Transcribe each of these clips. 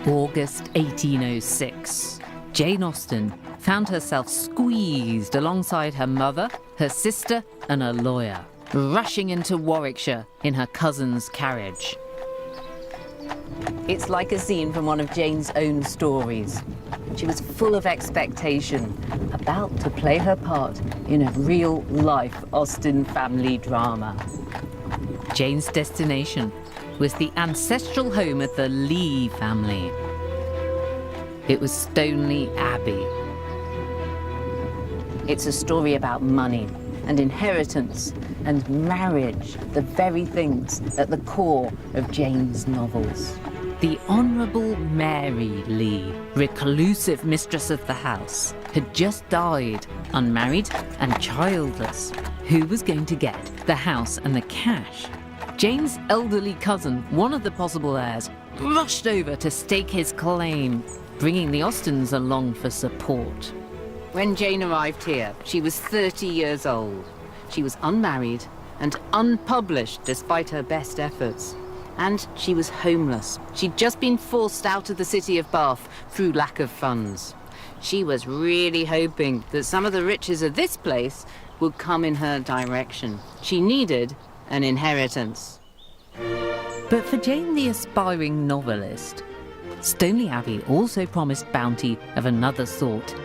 August 1806. Jane Austen found herself squeezed alongside her mother, her sister, and a lawyer, rushing into Warwickshire in her cousin's carriage. It's like a scene from one of Jane's own stories. She was full of expectation, about to play her part in a real-life Austen family drama. Jane's destination was the ancestral home of the Lee family. It was Stoneleigh Abbey. It's a story about money and inheritance and marriage, the very things at the core of Jane's novels. The Honourable Mary Lee, reclusive mistress of the house, had just died, unmarried and childless. Who was going to get the house and the cash? Jane's elderly cousin, one of the possible heirs, rushed over to stake his claim, bringing the Austens along for support. When Jane arrived here, she was 30 years old. She was unmarried and unpublished despite her best efforts. And she was homeless. She'd just been forced out of the city of Bath through lack of funds. She was really hoping that some of the riches of this place would come in her direction. She needed an inheritance. But for Jane, the aspiring novelist, Stoneleigh Abbey also promised bounty of another sort: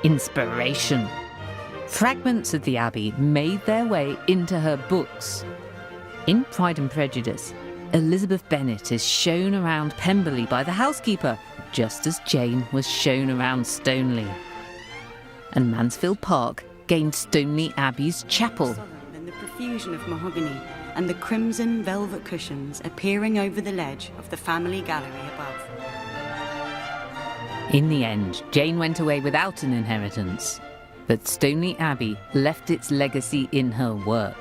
inspiration. Fragments of the Abbey made their way into her books. In Pride and Prejudice, Elizabeth Bennet is shown around Pemberley by the housekeeper, just as Jane was shown around Stoneleigh. And Mansfield Park gained Stoneleigh Abbey's chapel. And the profusion of mahogany and the crimson velvet cushions appearing over the ledge of the family gallery above. In the end, Jane went away without an inheritance, but Stoneleigh Abbey left its legacy in her work.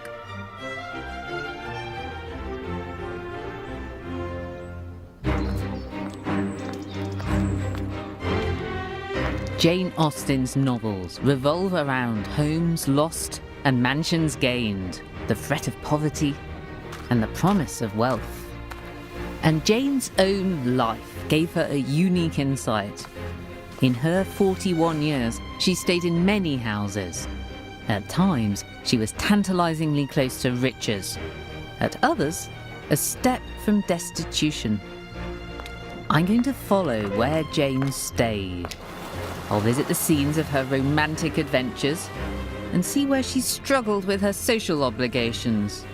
Jane Austen's novels revolve around homes lost and mansions gained, the threat of poverty and the promise of wealth. And Jane's own life gave her a unique insight. In her 41 years, she stayed in many houses. At times, she was tantalizingly close to riches. At others, a step from destitution. I'm going to follow where Jane stayed. I'll visit the scenes of her romantic adventures and see where she struggled with her social obligations.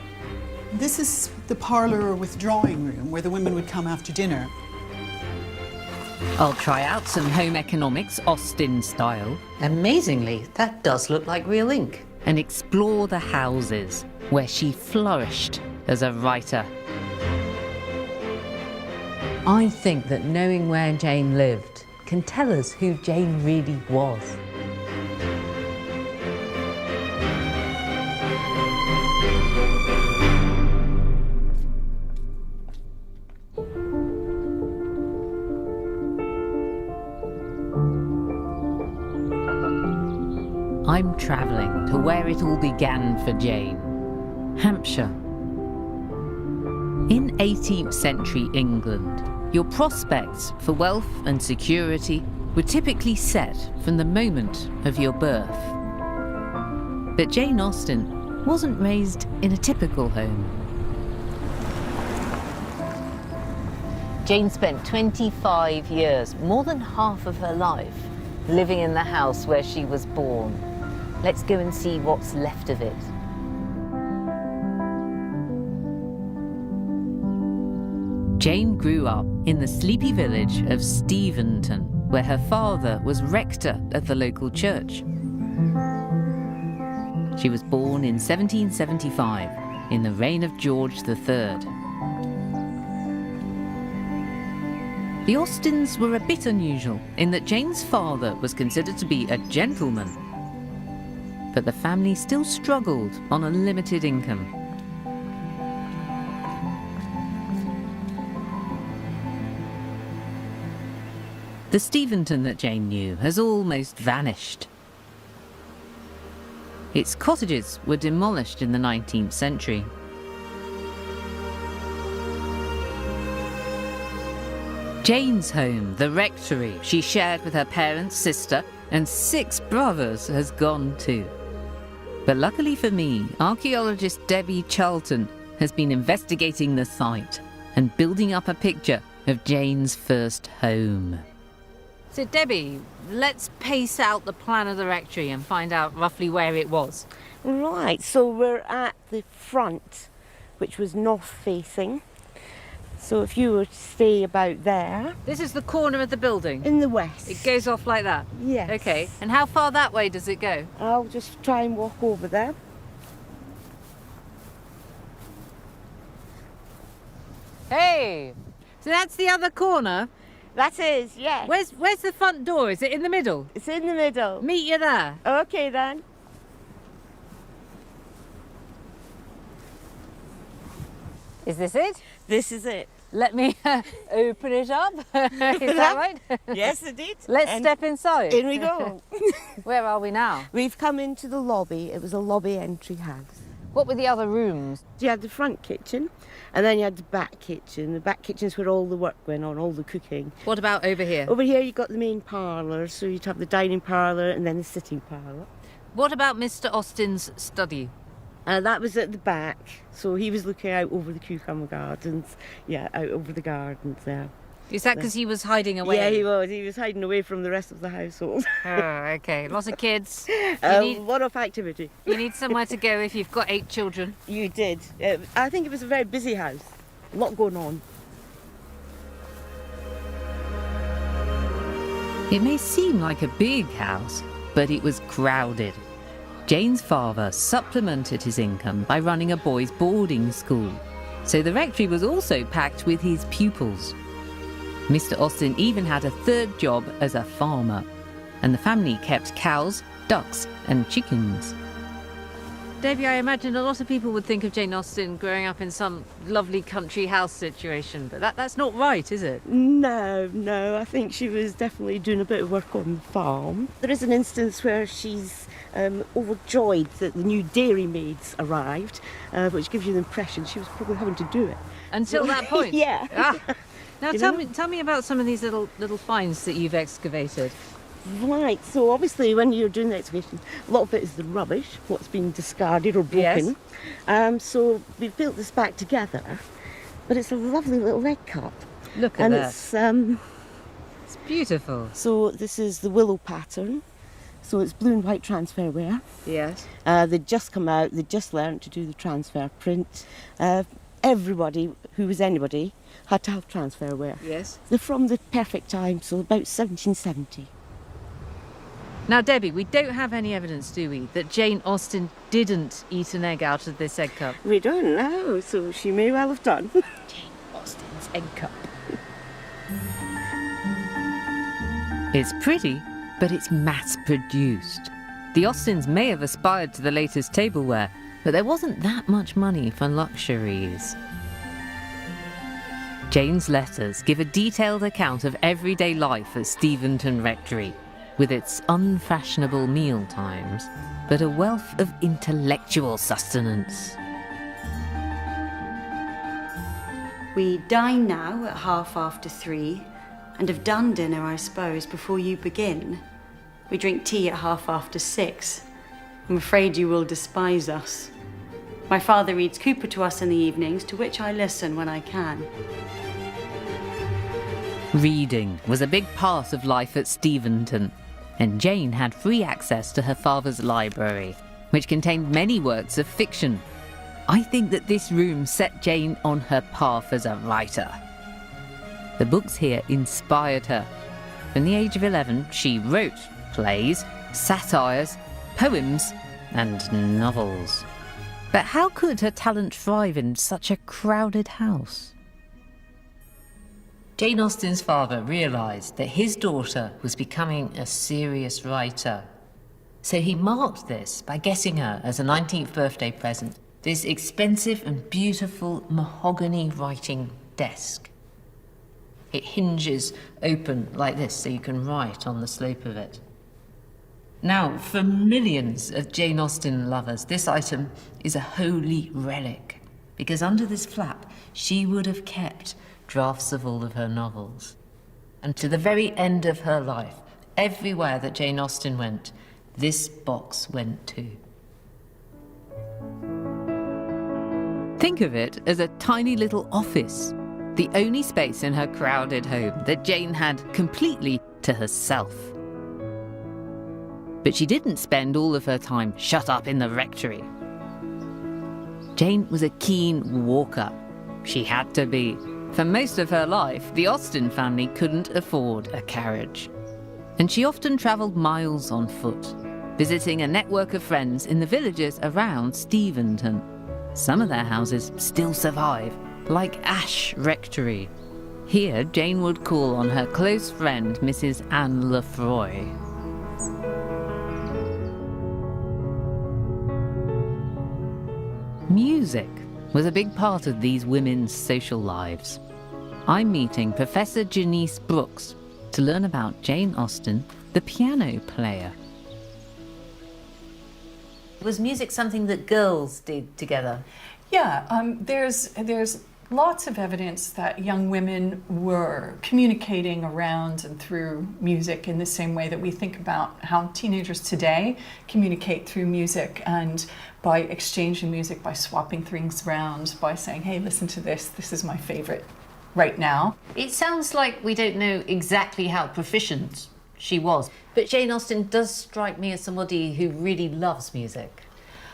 This is the parlour or withdrawing room where the women would come after dinner. I'll try out some home economics, Austen style. Amazingly, that does look like real ink. And explore the houses where she flourished as a writer. I think that knowing where Jane lived can tell us who Jane really was. I'm travelling to where it all began for Jane, Hampshire. In 18th century England, your prospects for wealth and security were typically set from the moment of your birth. But Jane Austen wasn't raised in a typical home. Jane spent 25 years, more than half of her life, living in the house where she was born. Let's go and see what's left of it. Jane grew up in the sleepy village of Steventon, where her father was rector at the local church. She was born in 1775, in the reign of George III. The Austens were a bit unusual in that Jane's father was considered to be a gentleman, but the family still struggled on a limited income. The Steventon that Jane knew has almost vanished. Its cottages were demolished in the 19th century. Jane's home, the rectory she shared with her parents, sister, and 6 brothers, has gone too. But luckily for me, archaeologist Debbie Charlton has been investigating the site and building up a picture of Jane's first home. So Debbie, let's pace out the plan of the rectory and find out roughly where it was. Right, so we're at the front, which was north facing. So if you were to stay about there. This is the corner of the building? In the west. It goes off like that? Yes. Okay, and how far that way does it go? I'll just try and walk over there. Hey, so that's the other corner? That is, yes. Where's the front door? Is it in the middle? It's in the middle. Meet you there. Okay then. Is this it? This is it. Let me open it up. Is that right? Yes, indeed. Let's And step inside. in we go. Where are we now? We've come into the lobby. It was a lobby entry house. What were the other rooms? You had the front kitchen, and then you had the back kitchen. The back kitchen's where all the work went on, all the cooking. What about over here? Over here you got the main parlour, so you'd have the dining parlour and then the sitting parlour. What about Mr. Austen's study? That was at the back, so he was looking out over the cucumber gardens. Yeah, out over the gardens there. Is that because he was hiding away? Yeah, he was. He was hiding away from the rest of the household. Oh, okay. Lots of kids. A lot of activity. You need somewhere to go if you've got 8 children. You did. I think it was a very busy house. A lot going on. It may seem like a big house, but it was crowded. Jane's father supplemented his income by running a boys' boarding school, so the rectory was also packed with his pupils. Mr. Austen even had a 3rd job as a farmer, and the family kept cows, ducks, and chickens. Debbie, I imagine a lot of people would think of Jane Austen growing up in some lovely country house situation, but that's not right, is it? No, I think she was definitely doing a bit of work on the farm. There is an instance where she's overjoyed that the new dairy maids arrived, which gives you the impression she was probably having to do it. Until that point? Yeah. Ah. Now You tell me about some of these little finds that you've excavated. Right, so obviously when you're doing the excavation, a lot of it is the rubbish, what's been discarded or broken. Yes. So we've built this back together, but it's a lovely little egg cup. Look at that. It's beautiful. so this is the willow pattern. So it's blue and white transfer wear. Yes. They'd just come out, they'd just learned to do the transfer print. Everybody who was anybody had to have transfer wear. Yes. They're from the perfect time, so about 1770. Now, Debbie, we don't have any evidence, do we, that Jane Austen didn't eat an egg out of this egg cup? We don't know, so she may well have done. Jane Austen's egg cup. It's pretty, but it's mass-produced. The Austens may have aspired to the latest tableware, but there wasn't that much money for luxuries. Jane's letters give a detailed account of everyday life at Steventon Rectory, with its unfashionable meal times, but a wealth of intellectual sustenance. We dine now at 3:30, and have done dinner, I suppose, before you begin. We drink tea at 6:30. I'm afraid you will despise us. My father reads Cooper to us in the evenings, to which I listen when I can. Reading was a big part of life at Steventon, and Jane had free access to her father's library, which contained many works of fiction. I think that this room set Jane on her path as a writer. The books here inspired her. From the age of 11, she wrote plays, satires, poems, and novels. But how could her talent thrive in such a crowded house? Jane Austen's father realised that his daughter was becoming a serious writer. So he marked this by getting her, as a 19th birthday present, this expensive and beautiful mahogany writing desk. It hinges open like this so you can write on the slope of it. Now, for millions of Jane Austen lovers, this item is a holy relic, because under this flap she would have kept drafts of all of her novels. And to the very end of her life, everywhere that Jane Austen went, this box went too. Think of it as a tiny little office, the only space in her crowded home that Jane had completely to herself. But she didn't spend all of her time shut up in the rectory. Jane was a keen walker. She had to be. For most of her life, the Austen family couldn't afford a carriage. And she often travelled miles on foot, visiting a network of friends in the villages around Steventon. Some of their houses still survive, like Ash Rectory. Here, Jane would call on her close friend, Mrs. Anne Lefroy. Music was a big part of these women's social lives. I'm meeting Professor Janice Brooks to learn about Jane Austen, the piano player. Was music something that girls did together? Yeah, there's lots of evidence that young women were communicating around and through music in the same way that we think about how teenagers today communicate through music, and by exchanging music, by swapping things around, by saying, hey, listen to this, this is my favorite right now. It sounds like we don't know exactly how proficient she was, but Jane Austen does strike me as somebody who really loves music.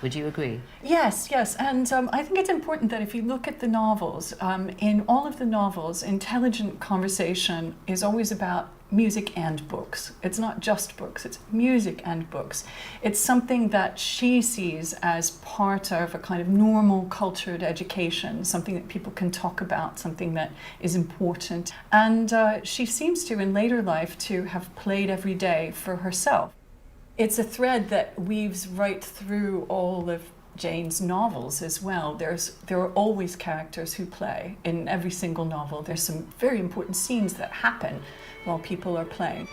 Would you agree? Yes, and I think it's important that if you look at the novels, in all of the novels, intelligent conversation is always about music and books. It's not just books, it's music and books. It's something that she sees as part of a kind of normal cultured education, something that people can talk about, something that is important. And she seems to, in later life, to have played every day for herself. It's a thread that weaves right through all of Jane's novels as well. There are always characters who play in every single novel. There's some very important scenes that happen while people are playing.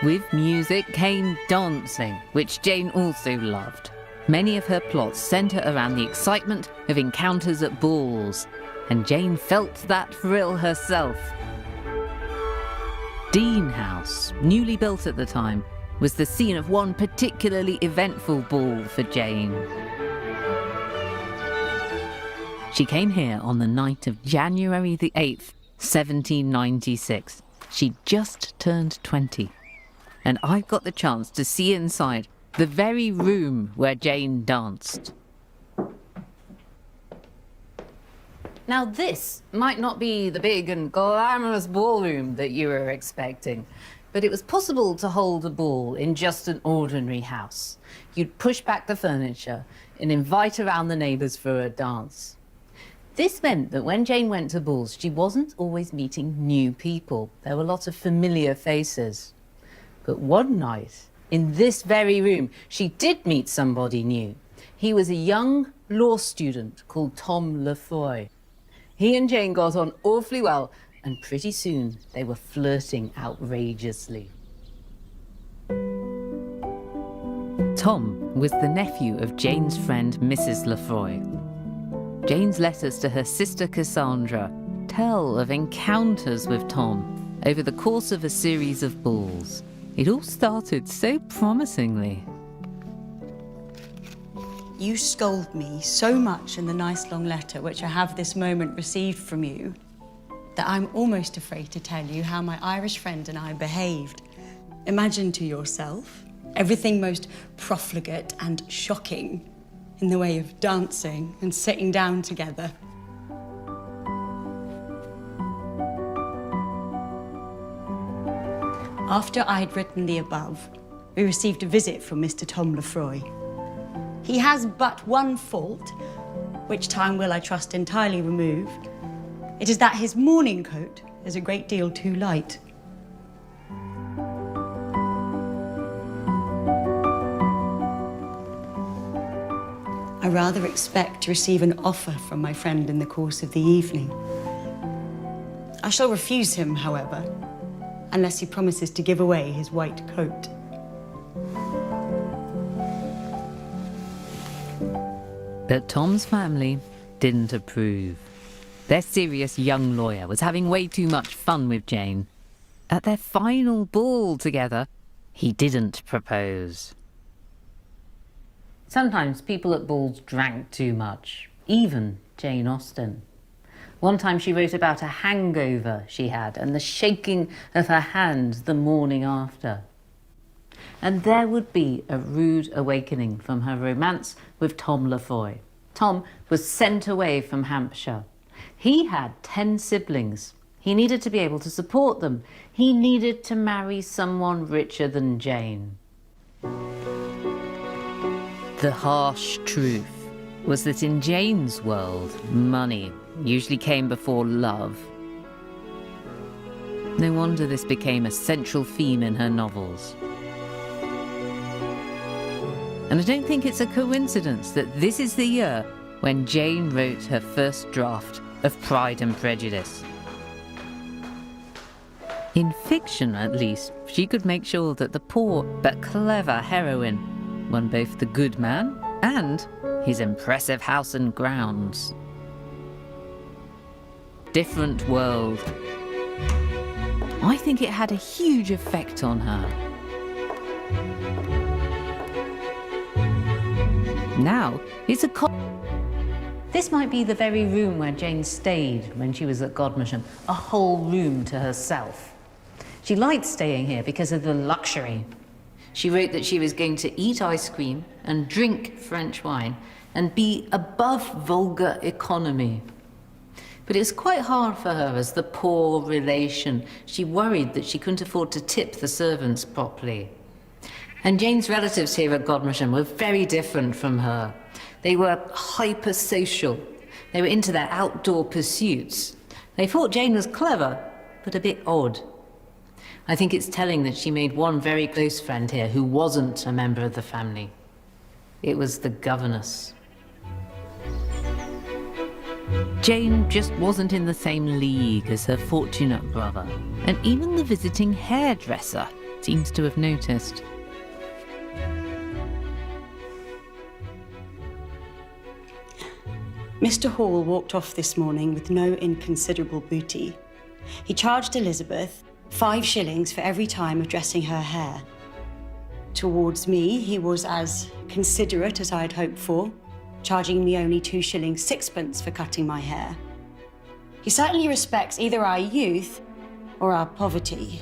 With music came dancing, which Jane also loved. Many of her plots centre around the excitement of encounters at balls, and Jane felt that thrill herself. Dean House, newly built at the time, was the scene of one particularly eventful ball for Jane. She came here on the night of January the 8th, 1796. She just turned 20. And I got the chance to see inside the very room where Jane danced. Now this might not be the big and glamorous ballroom that you were expecting, but it was possible to hold a ball in just an ordinary house. You'd push back the furniture and invite around the neighbours for a dance. This meant that when Jane went to balls, she wasn't always meeting new people. There were lots of familiar faces. But one night, in this very room, she did meet somebody new. He was a young law student called Tom Lefroy. He and Jane got on awfully well, and pretty soon they were flirting outrageously. Tom was the nephew of Jane's friend Mrs. Lefroy. Jane's letters to her sister Cassandra tell of encounters with Tom over the course of a series of balls. It all started so promisingly. You scold me so much in the nice long letter which I have this moment received from you that I'm almost afraid to tell you how my Irish friend and I behaved. Imagine to yourself everything most profligate and shocking in the way of dancing and sitting down together. After I'd written the above, we received a visit from Mr. Tom Lefroy. He has but one fault, which time will, I trust, entirely remove. It is that his morning coat is a great deal too light. I rather expect to receive an offer from my friend in the course of the evening. I shall refuse him, however, unless he promises to give away his white coat. But Tom's family didn't approve. Their serious young lawyer was having way too much fun with Jane. At their final ball together, he didn't propose. Sometimes people at balls drank too much, even Jane Austen. One time she wrote about a hangover she had and the shaking of her hand the morning after. And there would be a rude awakening from her romance with Tom Lefroy. Tom was sent away from Hampshire. He had 10 siblings. He needed to be able to support them. He needed to marry someone richer than Jane. The harsh truth was that in Jane's world, money usually came before love. No wonder this became a central theme in her novels. And I don't think it's a coincidence that this is the year when Jane wrote her first draft of Pride and Prejudice. In fiction, at least, she could make sure that the poor but clever heroine won both the good man and his impressive house and grounds. Different world. I think it had a huge effect on her. Now, it's This might be the very room where Jane stayed when she was at Godmersham, a whole room to herself. She liked staying here because of the luxury. She wrote that she was going to eat ice cream and drink French wine and be above vulgar economy. But it was quite hard for her as the poor relation. She worried that she couldn't afford to tip the servants properly. And Jane's relatives here at Godmersham were very different from her. They were hyper-social. They were into their outdoor pursuits. They thought Jane was clever, but a bit odd. I think it's telling that she made one very close friend here who wasn't a member of the family. It was the governess. Jane just wasn't in the same league as her fortunate brother, and even the visiting hairdresser seems to have noticed. Mr. Hall walked off this morning with no inconsiderable booty. He charged Elizabeth 5 shillings for every time of dressing her hair. Towards me, he was as considerate as I'd hoped for, charging me only 2 shillings 6pence for cutting my hair. He certainly respects either our youth or our poverty.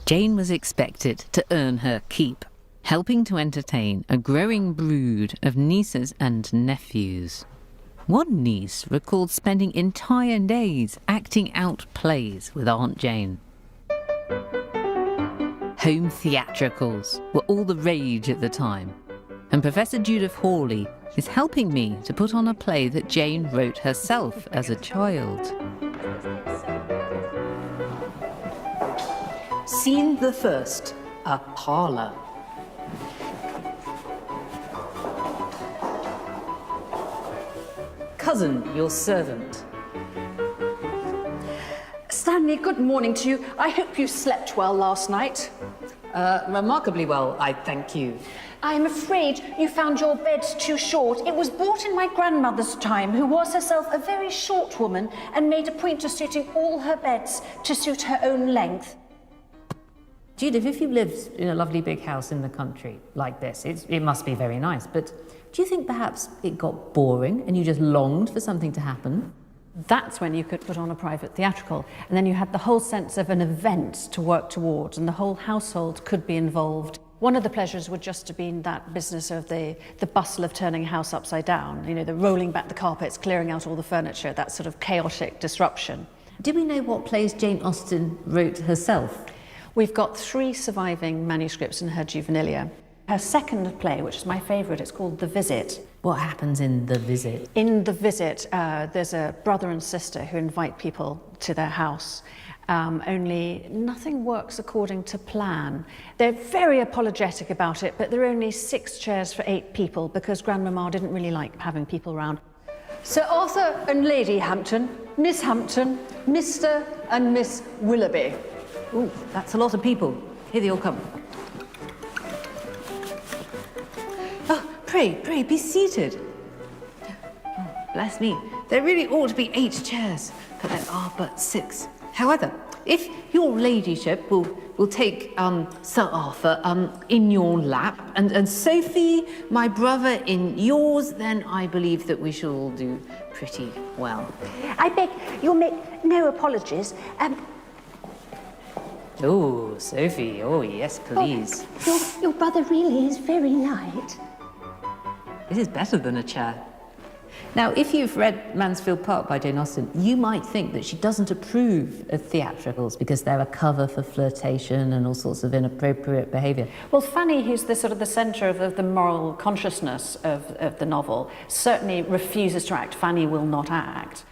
Jane was expected to earn her keep, helping to entertain a growing brood of nieces and nephews. One niece recalled spending entire days acting out plays with Aunt Jane. Home theatricals were all the rage at the time, and Professor Judith Hawley is helping me to put on a play that Jane wrote herself as a child. Scene the first, a parlour. Cousin, your servant. Stanley, good morning to you. I hope you slept well last night. Remarkably well, I thank you. I'm afraid you found your bed too short. It was bought in my grandmother's time, who was herself a very short woman and made a point of suiting all her beds to suit her own length. Judith, if you lived in a lovely big house in the country like this, it must be very nice, but do you think perhaps it got boring and you just longed for something to happen? That's when you could put on a private theatrical, and then you had the whole sense of an event to work towards, and the whole household could be involved. One of the pleasures would just have been that business of the bustle of turning a house upside down, you know, the rolling back the carpets, clearing out all the furniture, that sort of chaotic disruption. Do we know what plays Jane Austen wrote herself? We've got 3 surviving manuscripts in her juvenilia. Her second play, which is my favourite, it's called The Visit. What happens in The Visit? In The Visit, there's a brother and sister who invite people to their house. Only nothing works according to plan. They're very apologetic about it, but there are only 6 chairs for 8 people because Grandmama didn't really like having people around. Sir Arthur and Lady Hampton, Miss Hampton, Mr. and Miss Willoughby. Ooh, that's a lot of people. Here they all come. Oh, pray, be seated. Bless me, there really ought to be 8 chairs, but there are but 6. However, if your ladyship will take Sir Arthur in your lap and Sophie, my brother, in yours, then I believe that we shall all do pretty well. I beg you'll make no apologies. Oh, Sophie, oh yes, please. Your brother really is very light. This is better than a chair. Now, if you've read Mansfield Park by Jane Austen, you might think that she doesn't approve of theatricals because they're a cover for flirtation and all sorts of inappropriate behaviour. Well, Fanny, who's the sort of the centre of the moral consciousness of the novel, certainly refuses to act. Fanny will not act.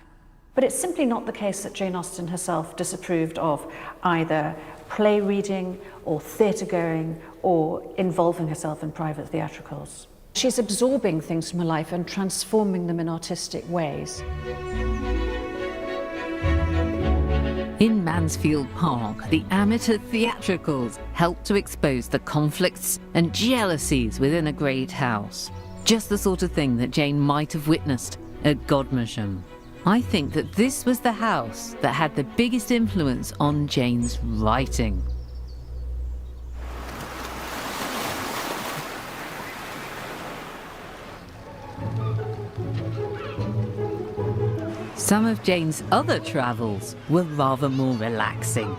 But it's simply not the case that Jane Austen herself disapproved of either play reading or theatre going or involving herself in private theatricals. She's absorbing things from her life and transforming them in artistic ways. In Mansfield Park, the amateur theatricals help to expose the conflicts and jealousies within a great house. Just the sort of thing that Jane might have witnessed at Godmersham. I think that this was the house that had the biggest influence on Jane's writing. Some of Jane's other travels were rather more relaxing.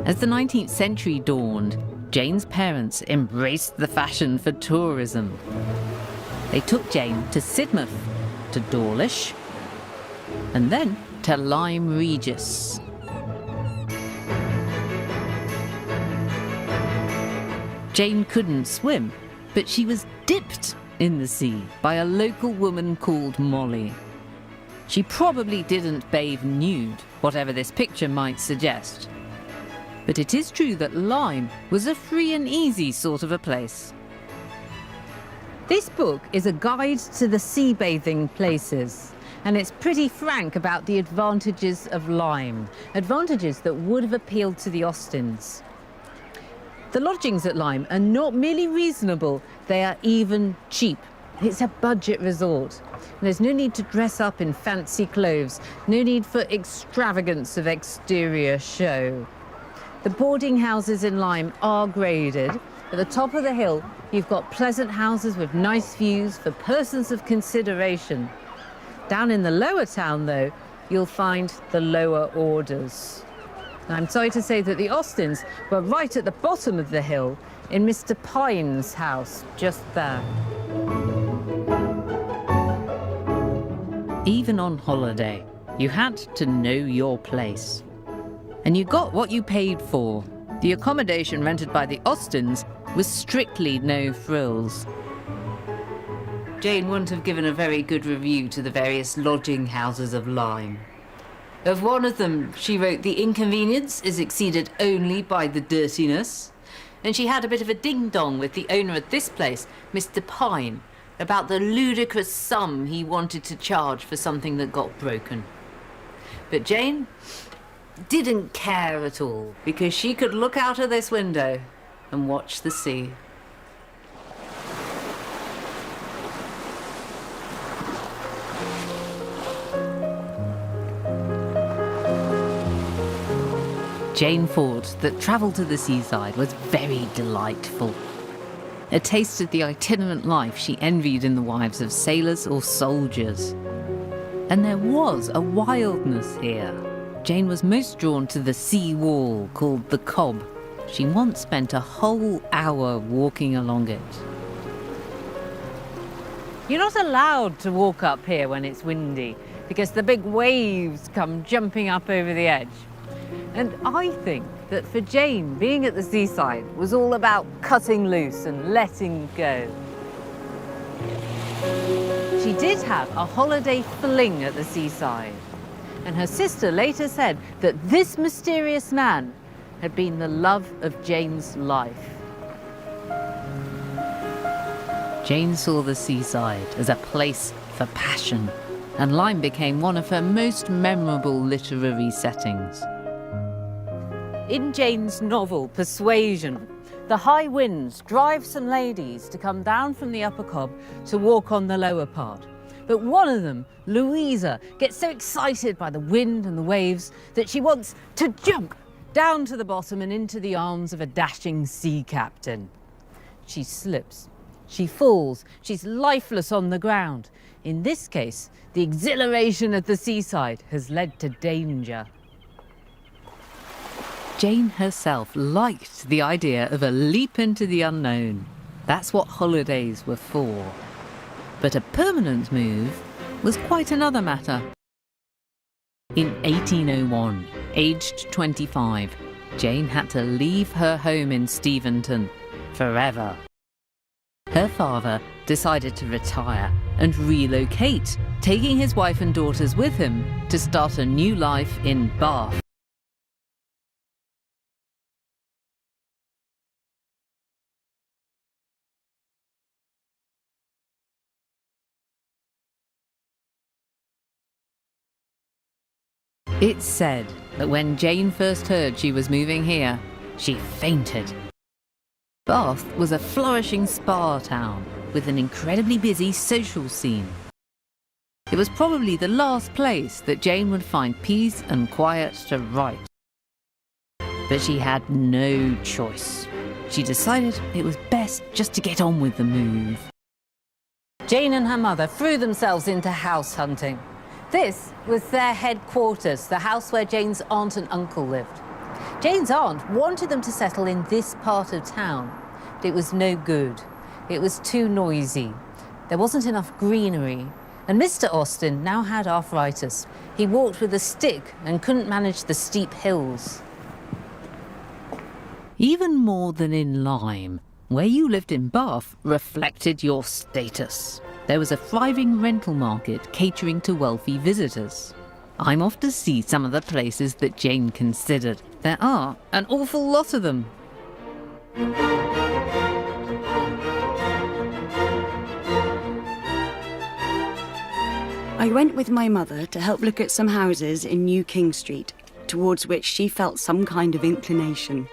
As the 19th century dawned, Jane's parents embraced the fashion for tourism. They took Jane to Sidmouth, to Dawlish, and then to Lyme Regis. Jane couldn't swim, but she was dipped in the sea by a local woman called Molly. She probably didn't bathe nude, whatever this picture might suggest. But it is true that Lyme was a free and easy sort of a place. This book is a guide to the sea bathing places, and it's pretty frank about the advantages of Lyme, advantages that would have appealed to the Austens. The lodgings at Lyme are not merely reasonable, they are even cheap. It's a budget resort. There's no need to dress up in fancy clothes, no need for extravagance of exterior show. The boarding houses in Lyme are graded. At the top of the hill, you've got pleasant houses with nice views for persons of consideration. Down in the lower town, though, you'll find the lower orders. I'm sorry to say that the Austens were right at the bottom of the hill in Mr. Pine's house, just there. Even on holiday, you had to know your place. And you got what you paid for. The accommodation rented by the Austens was strictly no frills. Jane wouldn't have given a very good review to the various lodging houses of Lyme. Of one of them, she wrote, "The inconvenience is exceeded only by the dirtiness." And she had a bit of a ding-dong with the owner of this place, Mr. Pine, about the ludicrous sum he wanted to charge for something that got broken. But Jane didn't care at all, because she could look out of this window and watch the sea. Jane thought that travel to the seaside was very delightful. A taste of the itinerant life she envied in the wives of sailors or soldiers. And there was a wildness here. Jane was most drawn to the sea wall called the Cobb. She once spent a whole hour walking along it. You're not allowed to walk up here when it's windy because the big waves come jumping up over the edge. And I think that for Jane, being at the seaside was all about cutting loose and letting go. She did have a holiday fling at the seaside, and her sister later said that this mysterious man had been the love of Jane's life. Jane saw the seaside as a place for passion, and Lyme became one of her most memorable literary settings. In Jane's novel, Persuasion, the high winds drive some ladies to come down from the upper cob to walk on the lower part. But one of them, Louisa, gets so excited by the wind and the waves that she wants to jump down to the bottom and into the arms of a dashing sea captain. She slips, she falls, she's lifeless on the ground. In this case, the exhilaration at the seaside has led to danger. Jane herself liked the idea of a leap into the unknown. That's what holidays were for. But a permanent move was quite another matter. In 1801, aged 25, Jane had to leave her home in Steventon forever. Her father decided to retire and relocate, taking his wife and daughters with him to start a new life in Bath. It's said that when Jane first heard she was moving here, she fainted. Bath was a flourishing spa town with an incredibly busy social scene. It was probably the last place that Jane would find peace and quiet to write. But she had no choice. She decided it was best just to get on with the move. Jane and her mother threw themselves into house hunting. This was their headquarters, the house where Jane's aunt and uncle lived. Jane's aunt wanted them to settle in this part of town, but it was no good. It was too noisy. There wasn't enough greenery, and Mr. Austen now had arthritis. He walked with a stick and couldn't manage the steep hills. Even more than in Lyme, where you lived in Bath reflected your status. There was a thriving rental market catering to wealthy visitors. I'm off to see some of the places that Jane considered. There are an awful lot of them. I went with my mother to help look at some houses in New King Street, towards which she felt some kind of inclination.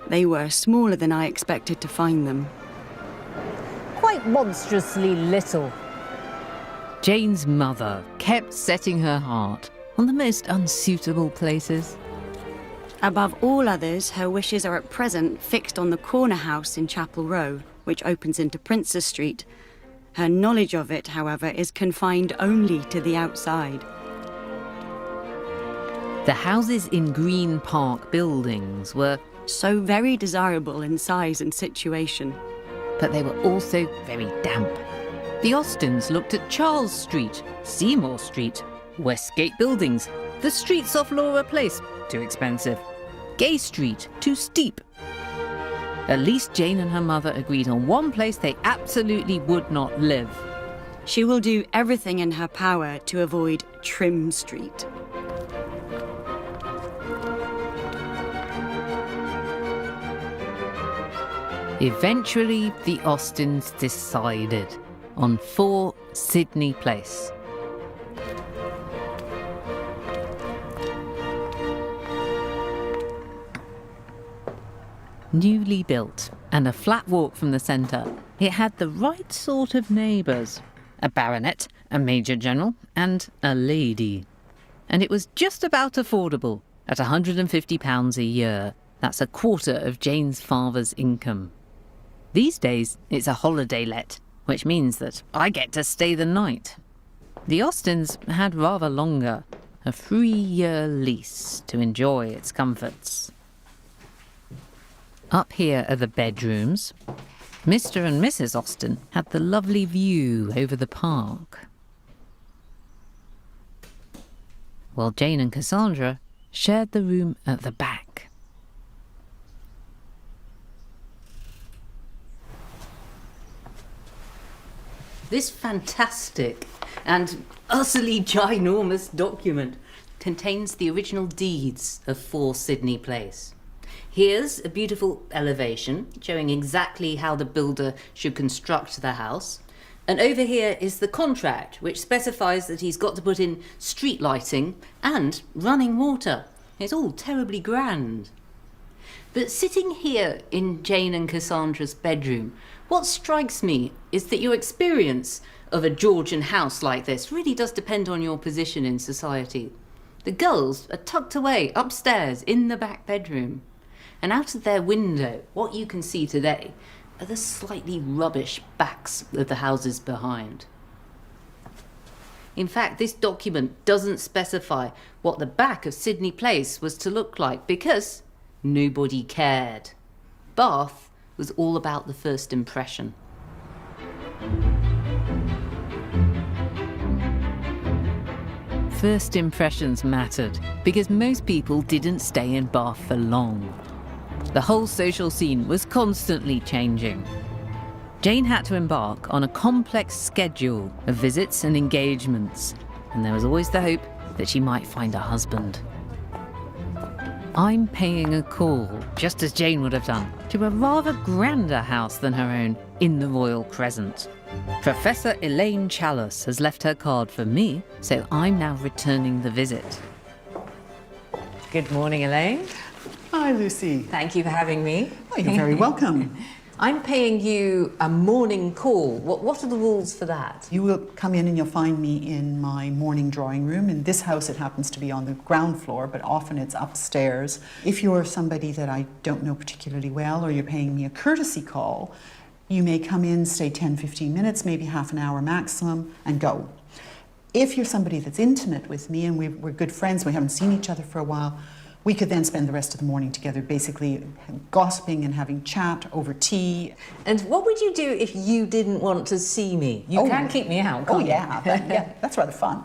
They were smaller than I expected to find them. Quite monstrously little. Jane's mother kept setting her heart on the most unsuitable places. Above all others, her wishes are at present fixed on the corner house in Chapel Row, which opens into Princes Street. Her knowledge of it, however, is confined only to the outside. The houses in Green Park Buildings were So very desirable in size and situation. but they were also very damp. The Austens looked at Charles Street, Seymour Street, Westgate Buildings, the streets off Laura Place, too expensive, Gay Street, too steep. At least Jane and her mother agreed on one place they absolutely would not live. She will do everything in her power to avoid Trim Street. Eventually, the Austens decided on 4 Sydney Place. Newly built and a flat walk from the centre, it had the right sort of neighbours. A baronet, a major general and a lady. And it was just about affordable at £150 a year. That's a quarter of Jane's father's income. These days, it's a holiday let, which means that I get to stay the night. The Austens had rather longer, a 3-year lease to enjoy its comforts. Up here are the bedrooms. Mr. and Mrs. Austen had the lovely view over the park, while Jane and Cassandra shared the room at the back. This fantastic and utterly ginormous document contains the original deeds of 4 Sydney Place. Here's a beautiful elevation showing exactly how the builder should construct the house. And over here is the contract, which specifies that he's got to put in street lighting and running water. It's all terribly grand. But sitting here in Jane and Cassandra's bedroom, what strikes me is that your experience of a Georgian house like this really does depend on your position in society. The girls are tucked away upstairs in the back bedroom, and out of their window, what you can see today are the slightly rubbish backs of the houses behind. In fact, this document doesn't specify what the back of Sydney Place was to look like because nobody cared. Bath was all about the first impression. First impressions mattered because most people didn't stay in Bath for long. The whole social scene was constantly changing. Jane had to embark on a complex schedule of visits and engagements, and there was always the hope that she might find a husband. I'm paying a call, just as Jane would have done, to a rather grander house than her own in the Royal Crescent. Professor Elaine Chalice has left her card for me, so I'm now returning the visit. Good morning, Elaine. Hi, Lucy. Thank you for having me. Oh, you're very welcome. I'm paying you a morning call. What are the rules for that? You will come in and you'll find me in my morning drawing room. In this house, it happens to be on the ground floor, but often it's upstairs. If you're somebody that I don't know particularly well, or you're paying me a courtesy call, you may come in, stay 10, 15 minutes, maybe half an hour maximum, and go. If you're somebody that's intimate with me and we're good friends, we haven't seen each other for a while, we could then spend the rest of the morning together, basically gossiping and having chat over tea. And what would you do if you didn't want to see me? You can keep me out, can't you? Yeah, that's rather fun.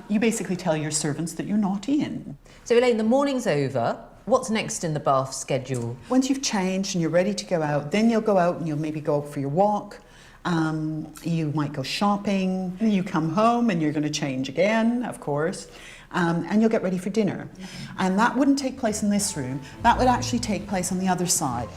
You basically tell your servants that you're not in. So Elaine, the morning's over. What's next in the Bath schedule? Once you've changed and you're ready to go out, then you'll go out and you'll maybe go out for your walk. You might go shopping. You come home and you're going to change again, of course. And you'll get ready for dinner. And that wouldn't take place in this room. That would actually take place on the other side.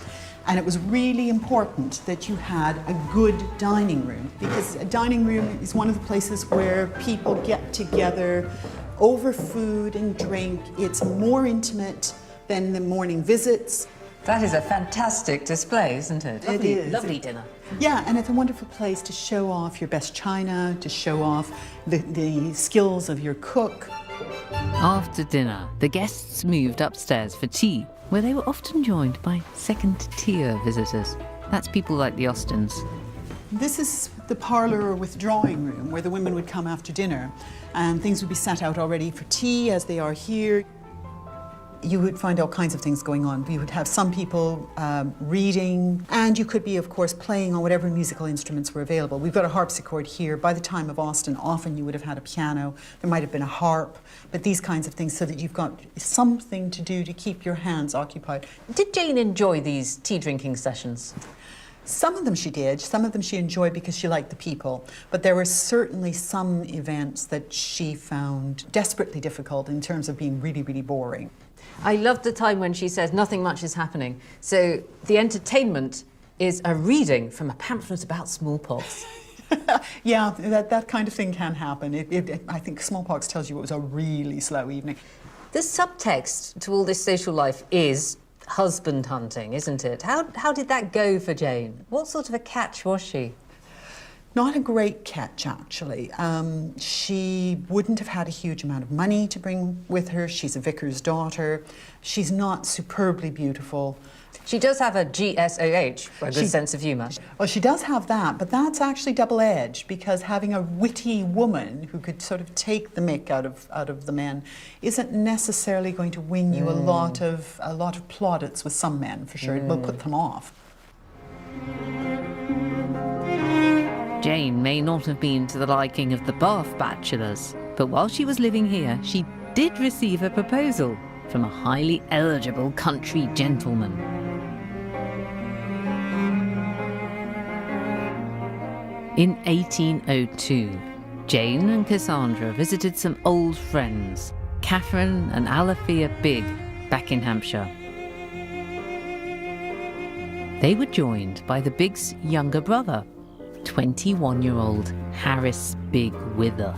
And it was really important that you had a good dining room, because a dining room is one of the places where people get together over food and drink. It's more intimate than the morning visits. That is a fantastic display, isn't it? It is. Lovely dinner. Yeah, and it's a wonderful place to show off your best china, to show off the skills of your cook. After dinner, the guests moved upstairs for tea, where they were often joined by second-tier visitors. That's people like the Austens. This is the parlour with drawing room, where the women would come after dinner, and things would be set out already for tea, as they are here. You would find all kinds of things going on. We would have some people reading, and you could be, of course, playing on whatever musical instruments were available. We've got a harpsichord here. By the time of Austen, often you would have had a piano. There might have been a harp, but these kinds of things, so that you've got something to do to keep your hands occupied. Did Jane enjoy these tea-drinking sessions? Some of them she did. Some of them she enjoyed because she liked the people. But there were certainly some events that she found desperately difficult in terms of being really, really boring. I loved the time when she says nothing much is happening. So the entertainment is a reading from a pamphlet about smallpox. Yeah, that kind of thing can happen. I think smallpox tells you it was a really slow evening. The subtext to all this social life is husband hunting, isn't it? How did that go for Jane? What sort of a catch was she? Not a great catch, actually. She wouldn't have had a huge amount of money to bring with her. She's a vicar's daughter. She's not superbly beautiful. She does have a GSOH, a good sense of humour. Well, she does have that, but that's actually double-edged, because having a witty woman who could sort of take the mick out of the men isn't necessarily going to win you a lot of plaudits with some men, for sure. It will put them off. Jane may not have been to the liking of the Bath bachelors, but while she was living here, she did receive a proposal from a highly eligible country gentleman. In 1802, Jane and Cassandra visited some old friends, Catherine and Alethea Bigg, back in Hampshire. They were joined by the Biggs' younger brother, 21-year-old Harris Bigg-Wither.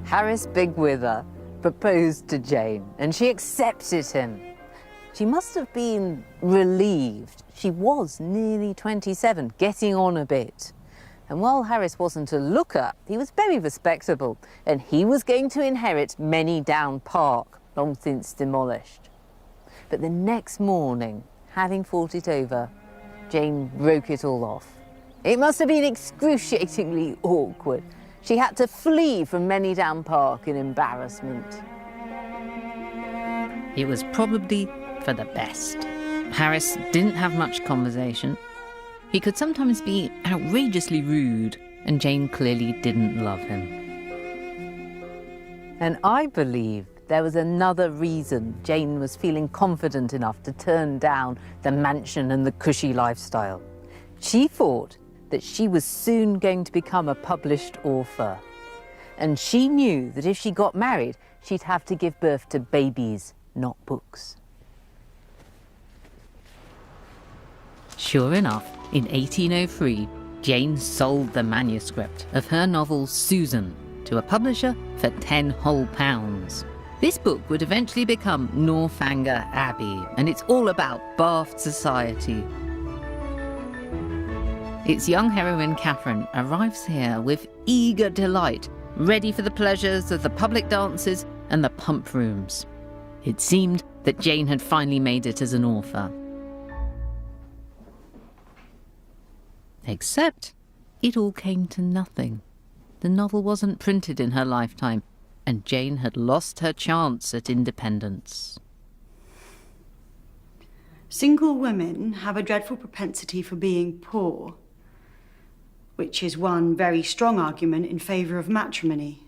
Harris Bigg-Wither proposed to Jane, and she accepted him. She must have been relieved. She was nearly 27, getting on a bit. And while Harris wasn't a looker, he was very respectable, and he was going to inherit Many Down Park, long since demolished. But the next morning, having fought it over, Jane broke it all off. It must have been excruciatingly awkward. She had to flee from Many Down Park in embarrassment. It was probably for the best. Harris didn't have much conversation. He could sometimes be outrageously rude, and Jane clearly didn't love him. And I believe there was another reason Jane was feeling confident enough to turn down the mansion and the cushy lifestyle. She thought that she was soon going to become a published author. And she knew that if she got married, she'd have to give birth to babies, not books. Sure enough, in 1803, Jane sold the manuscript of her novel Susan to a publisher for 10 whole pounds. This book would eventually become Northanger Abbey, and it's all about Bath society. Its young heroine Catherine arrives here with eager delight, ready for the pleasures of the public dances and the pump rooms. It seemed that Jane had finally made it as an author. Except it all came to nothing. The novel wasn't printed in her lifetime, and Jane had lost her chance at independence. Single women have a dreadful propensity for being poor, which is one very strong argument in favour of matrimony.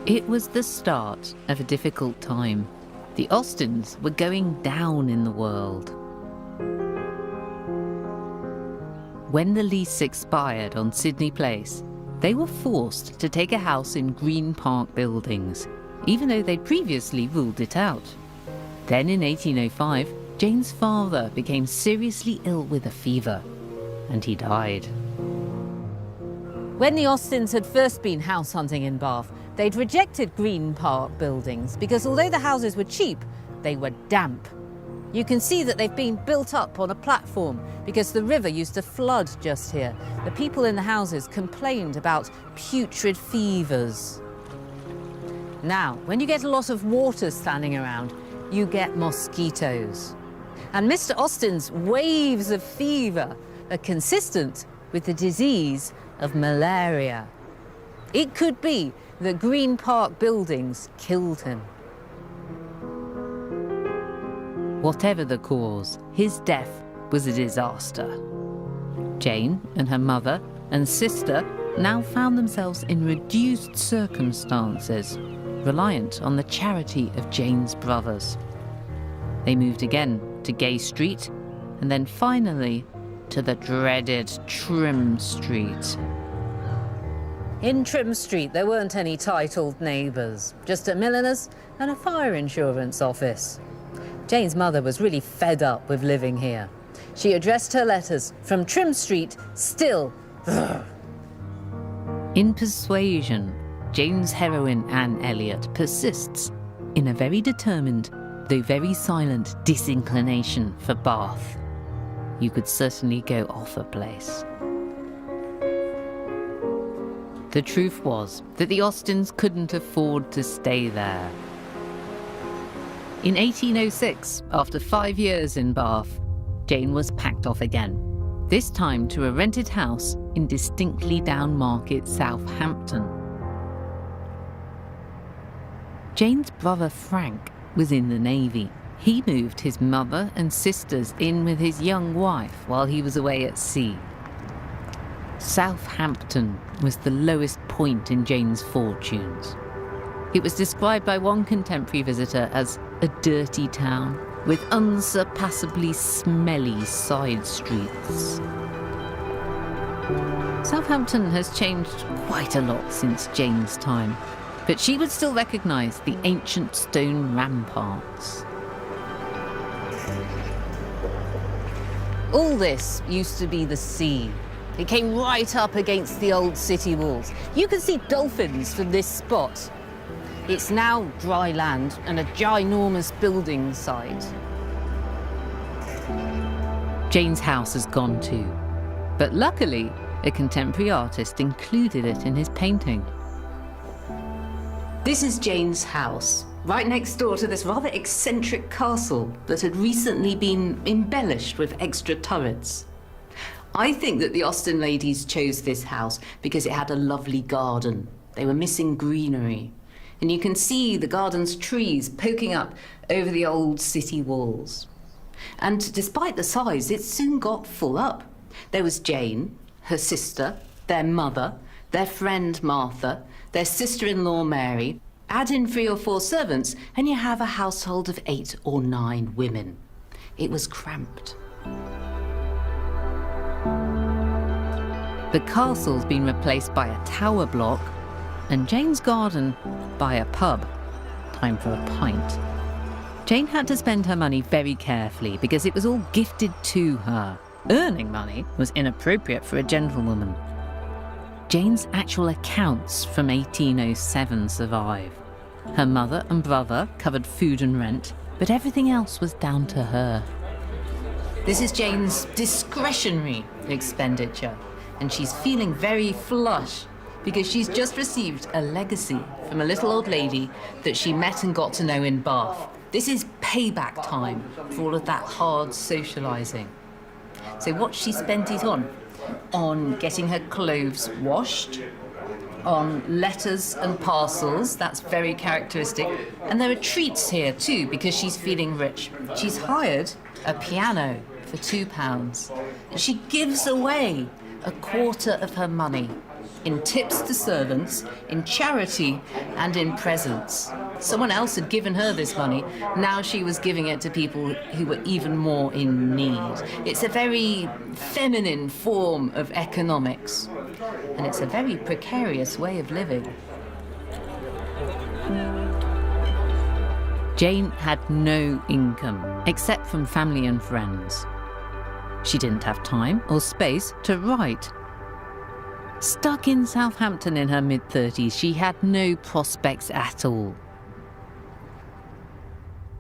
It was the start of a difficult time. The Austens were going down in the world. When the lease expired on Sydney Place, they were forced to take a house in Green Park Buildings, even though they'd previously ruled it out. Then in 1805, Jane's father became seriously ill with a fever, and he died. When the Austens had first been house hunting in Bath, they'd rejected Green Park Buildings because although the houses were cheap, they were damp. You can see that they've been built up on a platform because the river used to flood just here. The people in the houses complained about putrid fevers. Now, when you get a lot of water standing around, you get mosquitoes. And Mr. Austen's waves of fever are consistent with the disease of malaria. It could be that Green Park Buildings killed him. Whatever the cause, his death was a disaster. Jane and her mother and sister now found themselves in reduced circumstances, reliant on the charity of Jane's brothers. They moved again to Gay Street, and then finally to the dreaded Trim Street. In Trim Street, there weren't any titled neighbours, just a milliner's and a fire insurance office. Jane's mother was really fed up with living here. She addressed her letters from Trim Street, still. In Persuasion, Jane's heroine Anne Elliot persists in a very determined, though very silent, disinclination for Bath. You could certainly go off a place. The truth was that the Austens couldn't afford to stay there. In 1806, after 5 years in Bath, Jane was packed off again, this time to a rented house in distinctly downmarket Southampton. Jane's brother Frank was in the Navy. He moved his mother and sisters in with his young wife while he was away at sea. Southampton was the lowest point in Jane's fortunes. It was described by one contemporary visitor as a dirty town with unsurpassably smelly side streets. Southampton has changed quite a lot since Jane's time, but she would still recognise the ancient stone ramparts. All this used to be the sea. It came right up against the old city walls. You could see dolphins from this spot. It's now dry land and a ginormous building site. Jane's house has gone too, but luckily, a contemporary artist included it in his painting. This is Jane's house, right next door to this rather eccentric castle that had recently been embellished with extra turrets. I think that the Austen ladies chose this house because it had a lovely garden. They were missing greenery. And you can see the garden's trees poking up over the old city walls. And despite the size, it soon got full up. There was Jane, her sister, their mother, their friend Martha, their sister-in-law Mary. Add in 3 or 4 servants, and you have a household of 8 or 9 women. It was cramped. The castle's been replaced by a tower block, and Jane's garden by a pub. Time for a pint. Jane had to spend her money very carefully because it was all gifted to her. Earning money was inappropriate for a gentlewoman. Jane's actual accounts from 1807 survive. Her mother and brother covered food and rent, but everything else was down to her. This is Jane's discretionary expenditure, and she's feeling very flush because she's just received a legacy from a little old lady that she met and got to know in Bath. This is payback time for all of that hard socialising. So what she spent it on? On getting her clothes washed, on letters and parcels, that's very characteristic. And there are treats here too, because she's feeling rich. She's hired a piano for £2. She gives away a quarter of her money in tips to servants, in charity, and in presents. Someone else had given her this money. Now she was giving it to people who were even more in need. It's a very feminine form of economics, and it's a very precarious way of living. Jane had no income, except from family and friends. She didn't have time or space to write. Stuck in Southampton in her mid-30s, she had no prospects at all.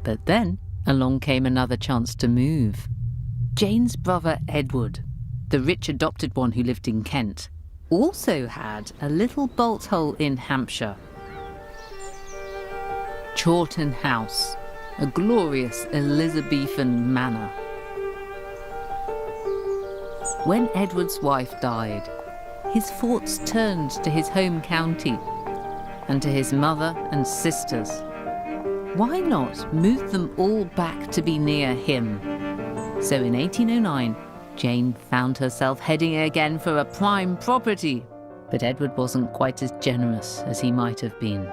But then along came another chance to move. Jane's brother Edward, the rich adopted one who lived in Kent, also had a little bolt hole in Hampshire. Chawton House, a glorious Elizabethan manor. When Edward's wife died, his thoughts turned to his home county and to his mother and sisters. Why not move them all back to be near him? So in 1809, Jane found herself heading again for a prime property, but Edward wasn't quite as generous as he might have been.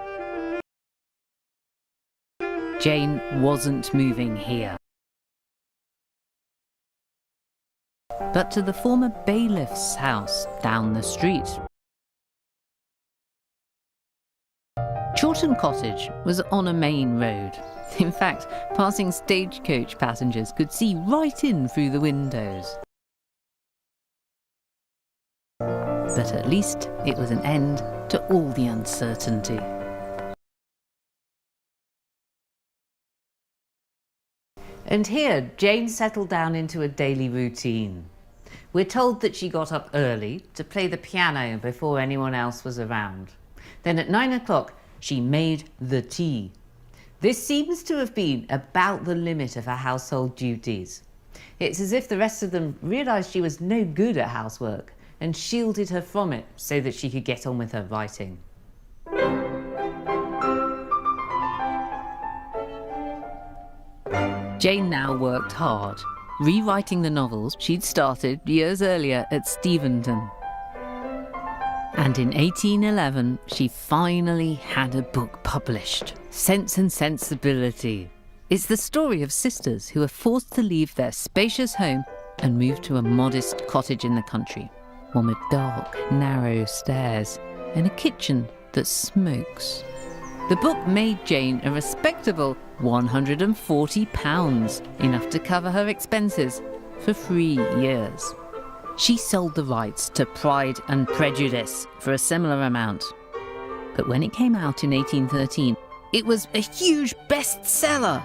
Jane wasn't moving here, but to the former bailiff's house down the street. Chawton Cottage was on a main road. In fact, passing stagecoach passengers could see right in through the windows. But at least it was an end to all the uncertainty. And here, Jane settled down into a daily routine. We're told that she got up early to play the piano before anyone else was around. Then at 9 o'clock, she made the tea. This seems to have been about the limit of her household duties. It's as if the rest of them realised she was no good at housework and shielded her from it so that she could get on with her writing. Jane now worked hard, rewriting the novels she'd started years earlier at Steventon. And in 1811, she finally had a book published, Sense and Sensibility. It's the story of sisters who are forced to leave their spacious home and move to a modest cottage in the country, one with dark, narrow stairs and a kitchen that smokes. The book made Jane a respectable £140, enough to cover her expenses for 3 years. She sold the rights to Pride and Prejudice for a similar amount. But when it came out in 1813, It was a huge bestseller.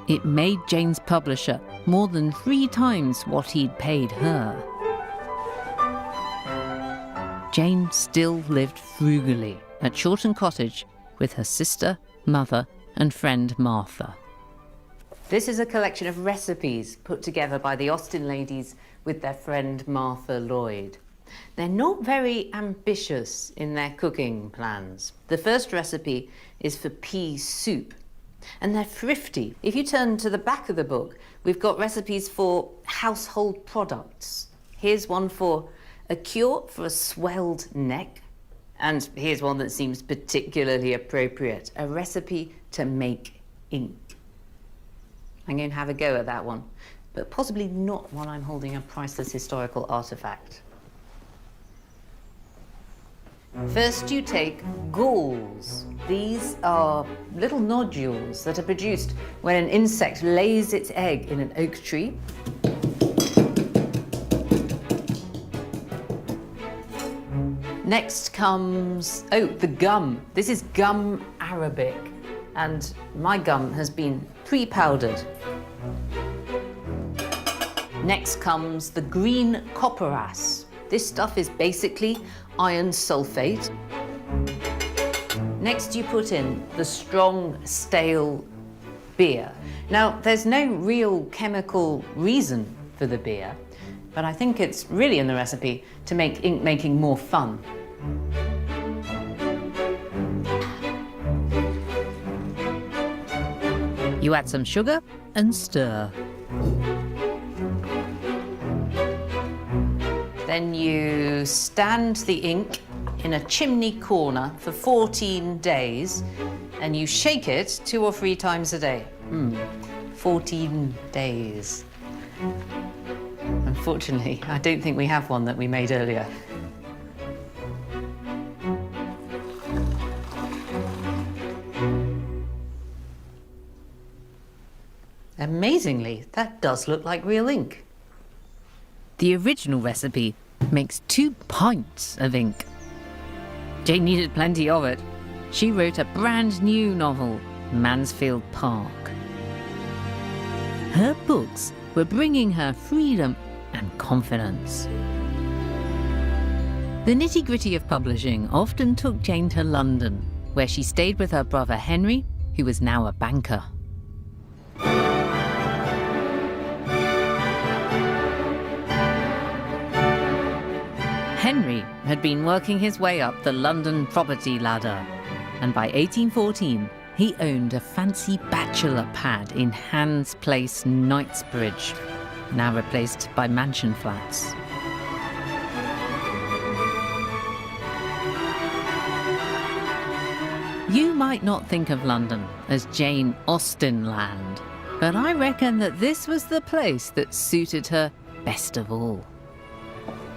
It made Jane's publisher more than 3 times what he'd paid her. Jane still lived frugally at Chawton Cottage with her sister, mother, and friend Martha. This is a collection of recipes put together by the Austen ladies with their friend Martha Lloyd. They're not very ambitious in their cooking plans. The first recipe is for pea soup, and they're thrifty. If you turn to the back of the book, we've got recipes for household products. Here's one for a cure for a swelled neck, and here's one that seems particularly appropriate, a recipe to make ink. I'm going to have a go at that one, but possibly not while I'm holding a priceless historical artifact. First you take galls. These are little nodules that are produced when an insect lays its egg in an oak tree. Next comes, the gum. This is gum arabic, and my gum has been pre-powdered. Next comes the green copperas. This stuff is basically iron sulfate. Next you put in the strong, stale beer. Now, there's no real chemical reason for the beer, but I think it's really in the recipe to make ink making more fun. You add some sugar and stir. Then you stand the ink in a chimney corner for 14 days and you shake it 2 or 3 times a day. 14 days. Unfortunately, I don't think we have one that we made earlier. Amazingly, that does look like real ink. The original recipe makes 2 pints of ink. Jane needed plenty of it. She wrote a brand new novel, Mansfield Park. Her books were bringing her freedom and confidence. The nitty-gritty of publishing often took Jane to London, where she stayed with her brother Henry, who was now a banker. Henry had been working his way up the London property ladder, and by 1814 he owned a fancy bachelor pad in Hans Place, Knightsbridge, now replaced by mansion flats. You might not think of London as Jane Austen land, but I reckon that this was the place that suited her best of all.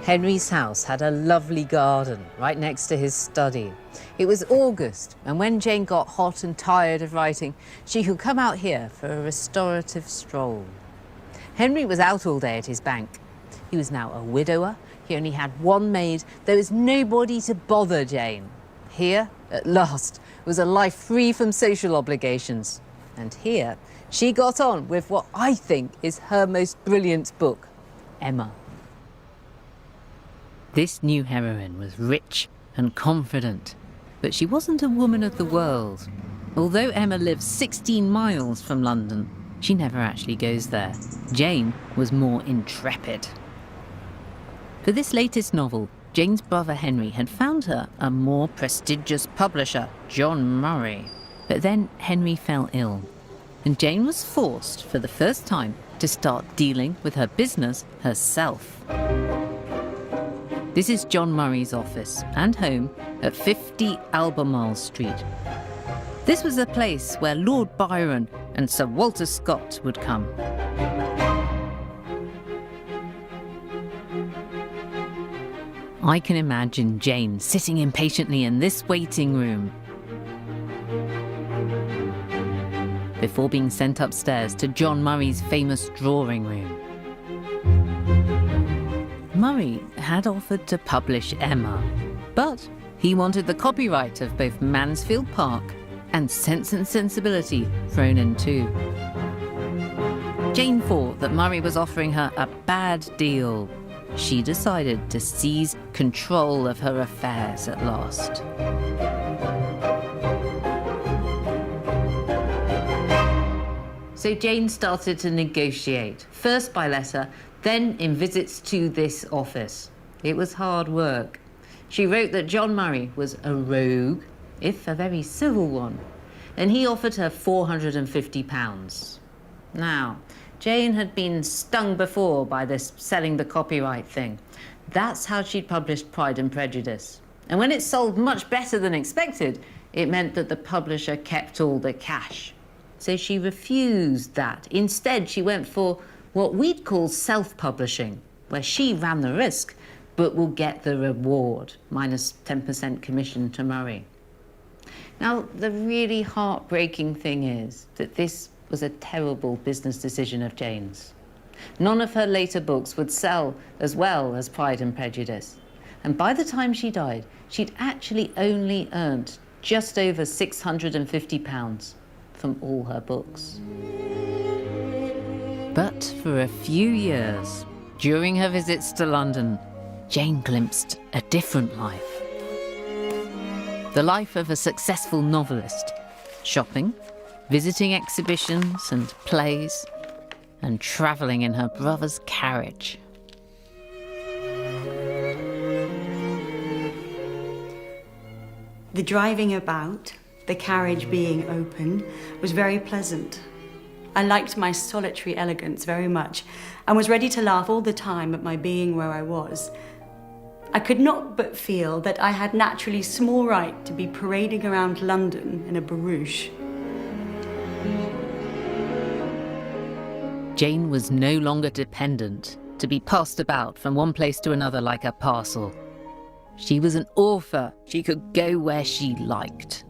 Henry's house had a lovely garden right next to his study. It was August, and when Jane got hot and tired of writing, she could come out here for a restorative stroll. Henry was out all day at his bank. He was now a widower. He only had one maid. There was nobody to bother Jane. Here, at last, was a life free from social obligations. And here, she got on with what I think is her most brilliant book, Emma. This new heroine was rich and confident, but she wasn't a woman of the world. Although Emma lives 16 miles from London, she never actually goes there. Jane was more intrepid. For this latest novel, Jane's brother Henry had found her a more prestigious publisher, John Murray. But then Henry fell ill, and Jane was forced, for the first time, to start dealing with her business herself. This is John Murray's office and home at 50 Albemarle Street. This was a place where Lord Byron and Sir Walter Scott would come. I can imagine Jane sitting impatiently in this waiting room before being sent upstairs to John Murray's famous drawing room. Murray had offered to publish Emma, but he wanted the copyright of both Mansfield Park and Sense and Sensibility thrown in too. Jane thought that Murray was offering her a bad deal. She decided to seize control of her affairs at last. So Jane started to negotiate, first by letter, then in visits to this office. It was hard work. She wrote that John Murray was a rogue, if a very civil one, and he offered her £450. Now, Jane had been stung before by this selling the copyright thing. That's how she'd published Pride and Prejudice. And when it sold much better than expected, it meant that the publisher kept all the cash. So she refused that. Instead, she went for what we'd call self-publishing, where she ran the risk, but will get the reward, minus 10% commission to Murray. Now, the really heartbreaking thing is that this was a terrible business decision of Jane's. None of her later books would sell as well as Pride and Prejudice. And by the time she died, she'd actually only earned just over £650 from all her books. But for a few years, during her visits to London, Jane glimpsed a different life. The life of a successful novelist, shopping, visiting exhibitions and plays, and travelling in her brother's carriage. The driving about, the carriage being open, was very pleasant. I liked my solitary elegance very much and was ready to laugh all the time at my being where I was. I could not but feel that I had naturally small right to be parading around London in a barouche. Jane was no longer dependent to be passed about from one place to another like a parcel. She was an author. She could go where she liked.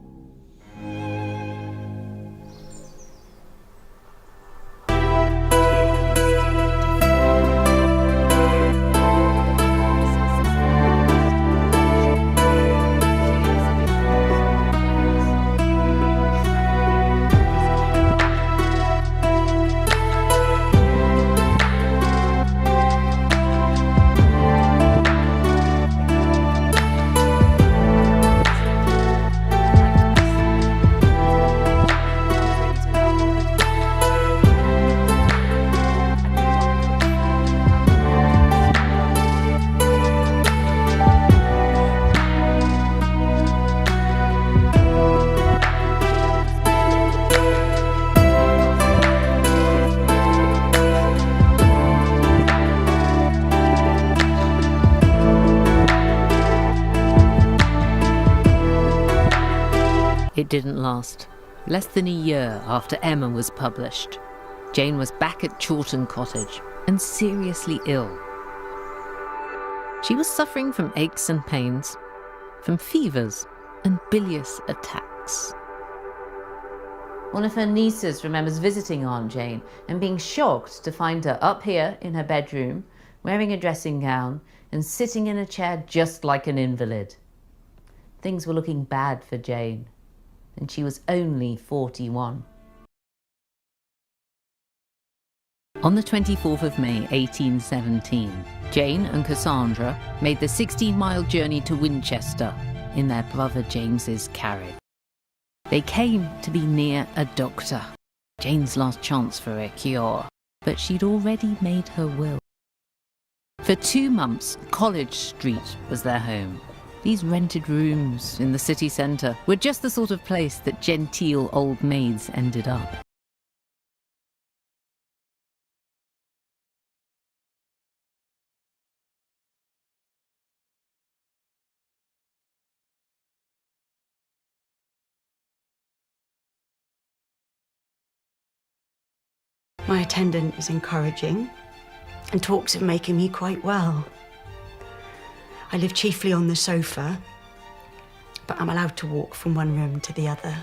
It didn't last. Less than a year after Emma was published, Jane was back at Chawton Cottage and seriously ill. She was suffering from aches and pains, from fevers and bilious attacks. One of her nieces remembers visiting Aunt Jane and being shocked to find her up here in her bedroom, wearing a dressing gown and sitting in a chair just like an invalid. Things were looking bad for Jane, and she was only 41. On the 24th of May 1817, Jane and Cassandra made the 16-mile journey to Winchester in their brother James's carriage. They came to be near a doctor, Jane's last chance for a cure, but she'd already made her will. For 2 months, College Street was their home. These rented rooms in the city centre were just the sort of place that genteel old maids ended up. My attendant is encouraging and talks of making me quite well. I live chiefly on the sofa, but I'm allowed to walk from one room to the other.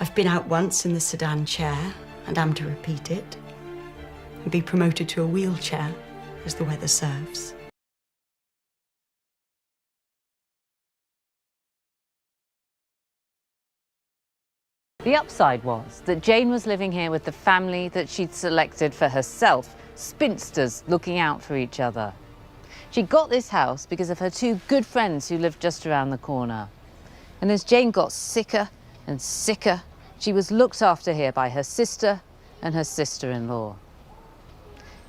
I've been out once in the sedan chair and am to repeat it and be promoted to a wheelchair as the weather serves. The upside was that Jane was living here with the family that she'd selected for herself, spinsters looking out for each other. She got this house because of her two good friends who lived just around the corner. And as Jane got sicker and sicker, she was looked after here by her sister and her sister-in-law.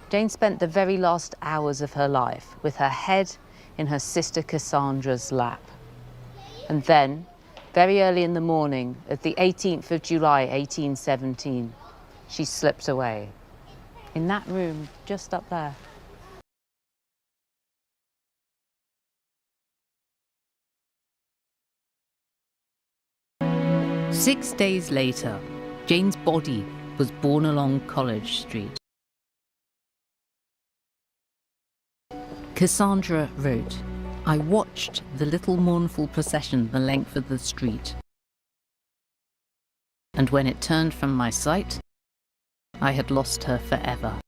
Jane spent the very last hours of her life with her head in her sister Cassandra's lap. And then, very early in the morning of the 18th of July, 1817, she slipped away. In that room, just up there. Six days later, Jane's body was borne along College Street. Cassandra wrote, "I watched the little mournful procession the length of the street. And when it turned from my sight, I had lost her forever."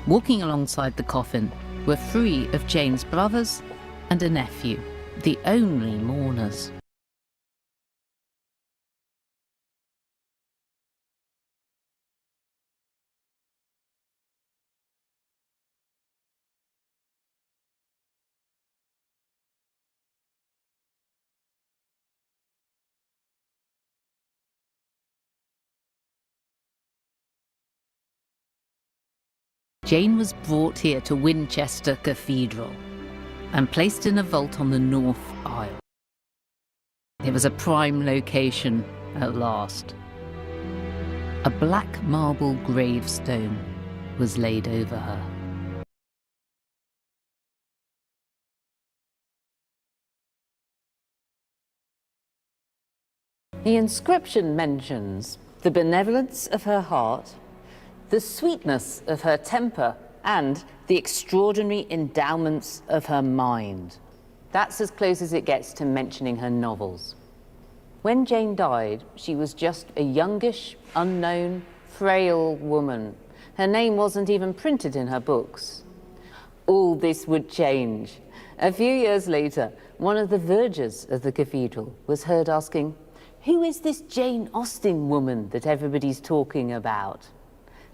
Walking alongside the coffin were three of Jane's brothers and a nephew, the only mourners. Jane was brought here to Winchester Cathedral and placed in a vault on the north aisle. It was a prime location at last. A black marble gravestone was laid over her. The inscription mentions the benevolence of her heart, the sweetness of her temper, and the extraordinary endowments of her mind. That's as close as it gets to mentioning her novels. When Jane died, she was just a youngish, unknown, frail woman. Her name wasn't even printed in her books. All this would change. A few years later, one of the vergers of the cathedral was heard asking, "Who is this Jane Austen woman that everybody's talking about?"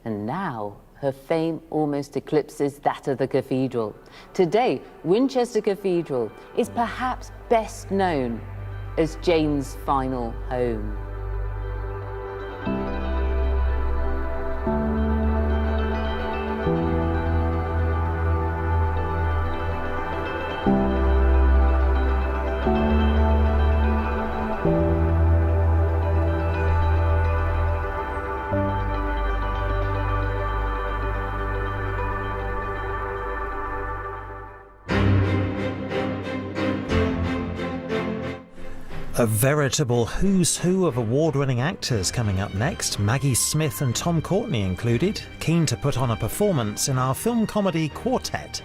And now her fame almost eclipses that of the cathedral. Today, Winchester Cathedral is perhaps best known as Jane's final home. A veritable who's who of award-winning actors coming up next, Maggie Smith and Tom Courtenay included, keen to put on a performance in our film comedy Quartet.